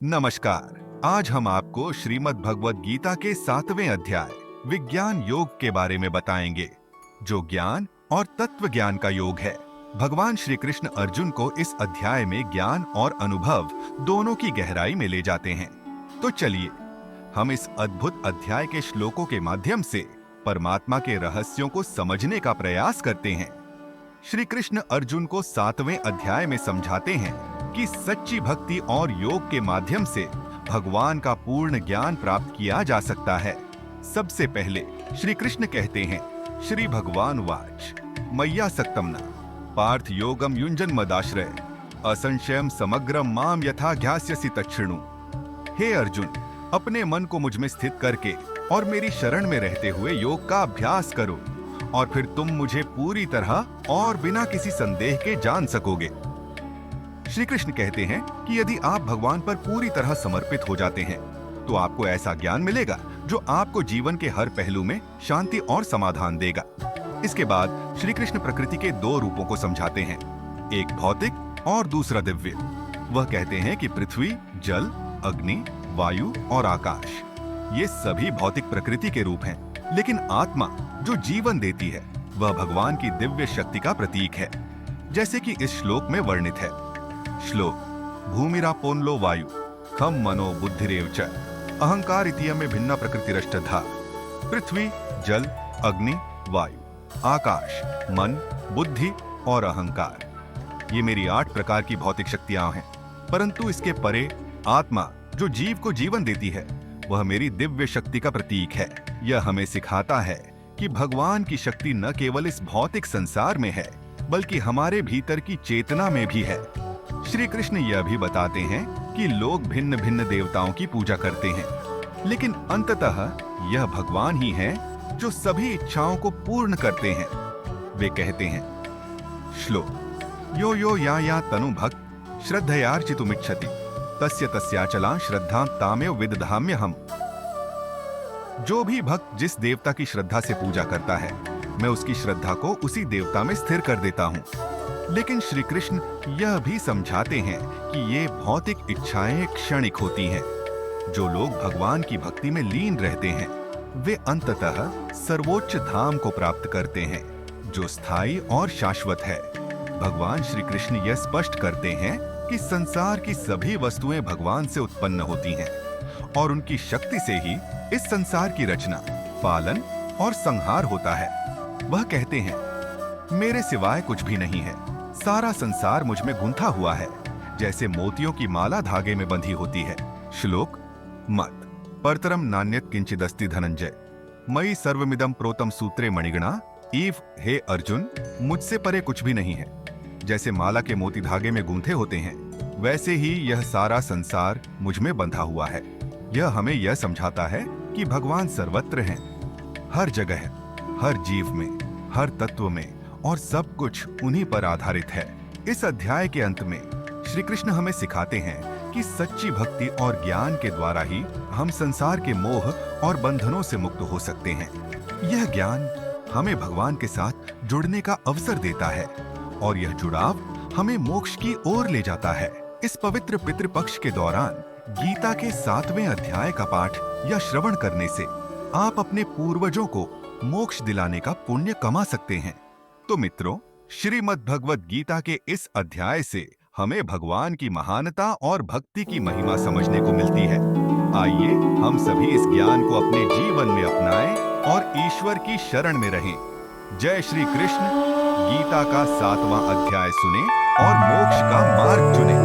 नमस्कार। आज हम आपको श्रीमद् भगवद गीता के 7वें अध्याय विज्ञान योग के बारे में बताएंगे, जो ज्ञान और तत्व ज्ञान का योग है। भगवान श्री कृष्ण अर्जुन को इस अध्याय में ज्ञान और अनुभव दोनों की गहराई में ले जाते हैं। तो चलिए हम इस अद्भुत अध्याय के श्लोकों के माध्यम से परमात्मा के रहस्यों को समझने का प्रयास करते हैं। श्री कृष्ण अर्जुन को 7वें अध्याय में समझाते हैं कि सच्ची भक्ति और योग के माध्यम से भगवान का पूर्ण ज्ञान प्राप्त किया जा सकता है। सबसे पहले श्री कृष्ण कहते हैं, श्री भगवान वाच मय्या सक्तमना पार्थ योगम युंजन मदाश्रय असंशयम समग्रम माम यथा ज्ञास्यसि तच्छृणु। हे अर्जुन, अपने मन को मुझ में स्थित करके और मेरी शरण में रहते हुए योग का अभ्यास करो और फिर तुम मुझे पूरी तरह और बिना किसी संदेह के जान सकोगे। श्री कृष्ण कहते हैं कि यदि आप भगवान पर पूरी तरह समर्पित हो जाते हैं तो आपको ऐसा ज्ञान मिलेगा जो आपको जीवन के हर पहलू में शांति और समाधान देगा। इसके बाद श्री कृष्ण प्रकृति के दो रूपों को समझाते हैं, एक भौतिक और दूसरा दिव्य। वह कहते हैं कि पृथ्वी, जल, अग्नि, वायु और आकाश ये सभी भौतिक प्रकृति के रूप हैं, लेकिन आत्मा जो जीवन देती है वह भगवान की दिव्य शक्ति का प्रतीक है, जैसे कि इस श्लोक में वर्णित है। श्लोक: भूमिरापोन्लो वायु खम मनो बुद्धिरेव च अहंकार इतियम में भिन्ना प्रकृतिरष्टधा। पृथ्वी, जल, अग्नि, वायु, आकाश, मन, बुद्धि और अहंकार ये मेरी 8 प्रकार की भौतिक शक्तियां हैं, परंतु इसके परे आत्मा जो जीव को जीवन देती है वह मेरी दिव्य शक्ति का प्रतीक है। यह हमें सिखाता है कि भगवान की शक्ति न केवल इस भौतिक संसार में है बल्कि हमारे भीतर की चेतना में भी है। श्री कृष्ण यह भी बताते हैं कि लोग भिन्न भिन्न देवताओं की पूजा करते हैं, लेकिन अंततः यह भगवान ही है जो सभी इच्छाओं को पूर्ण करते हैं। वे कहते हैं, श्लोक: यो यो या तनु भक्त श्रद्धयार्चितुमिच्छति तस्य तस्याचला श्रद्धा तामेव विदधाम्य हम। जो भी भक्त जिस देवता की श्रद्धा से पूजा करता है मैं उसकी श्रद्धा को उसी देवता में स्थिर कर देता हूँ। लेकिन श्री कृष्ण यह भी समझाते हैं कि ये भौतिक इच्छाएं क्षणिक होती हैं। जो लोग भगवान की भक्ति में लीन रहते हैं वे अंततः सर्वोच्च धाम को प्राप्त करते हैं जो स्थायी और शाश्वत है। भगवान श्री कृष्ण यह स्पष्ट करते हैं कि संसार की सभी वस्तुएं भगवान से उत्पन्न होती हैं और उनकी शक्ति से ही इस संसार की रचना, पालन और संहार होता है। वह कहते हैं, मेरे सिवाय कुछ भी नहीं है, सारा संसार मुझ में गुंथा हुआ है जैसे मोतियों की माला धागे में बंधी होती है। श्लोक: मत परतरम नान्यत किंचिदस्ति धनंजय मयि सर्वमिदं प्रोतम सूत्रे मणिगणा ईव। हे अर्जुन, मुझसे परे कुछ भी नहीं है। जैसे माला के मोती धागे में गूंथे होते हैं वैसे ही यह सारा संसार मुझ में बंधा हुआ है। यह हमें यह समझाता है कि भगवान सर्वत्र हैं, हर जगह है, हर जीव में, हर तत्व में, और सब कुछ उन्हीं पर आधारित है। इस अध्याय के अंत में श्री कृष्ण हमें सिखाते हैं कि सच्ची भक्ति और ज्ञान के द्वारा ही हम संसार के मोह और बंधनों से मुक्त हो सकते हैं। यह ज्ञान हमें भगवान के साथ जुड़ने का अवसर देता है और यह जुड़ाव हमें मोक्ष की ओर ले जाता है। इस पवित्र पितृपक्ष के दौरान गीता के 7वें अध्याय का पाठ या श्रवण करने से आप अपने पूर्वजों को मोक्ष दिलाने का पुण्य कमा सकते हैं। तो मित्रों, श्रीमद् भगवद गीता के इस अध्याय से हमें भगवान की महानता और भक्ति की महिमा समझने को मिलती है। आइए हम सभी इस ज्ञान को अपने जीवन में अपनाएं और ईश्वर की शरण में रहें। जय श्री कृष्ण। गीता का 7वां अध्याय सुने और मोक्ष का मार्ग चुने।